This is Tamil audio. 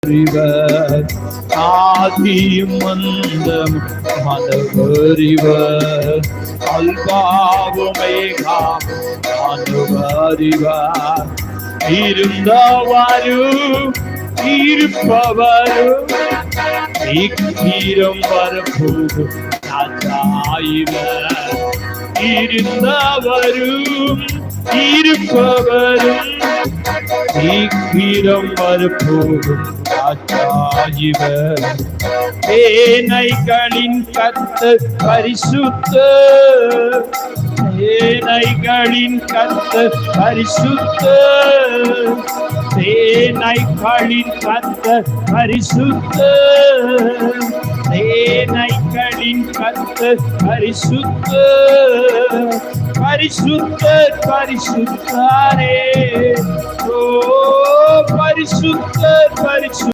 அறிவர் ஆதியும் மந்தம் மனவறிவர் அல்பாவுமேகா மனவறிவர் இருந்தவரும் இருப்பவரும் இக்கீரம் வரப்போகும் ராஜாயிவர் இருந்தவரும் இருப்பவரும் இக்கீரம் வரப்போகும் ராஜாயிவர் சேனைகளின் கர்த்தர் பரிசுத்தர் சேனைகளின் கர்த்தர் பரிசுத்தர் சேனைகளின் கர்த்தர் பரிசுத்தர் சேனைகளின் கர்த்தர் பரிசுத்தர் பரிசுத்தர் பரிசுத்தாரே ஓ பரிசுத்தர் பரிசுத்தர்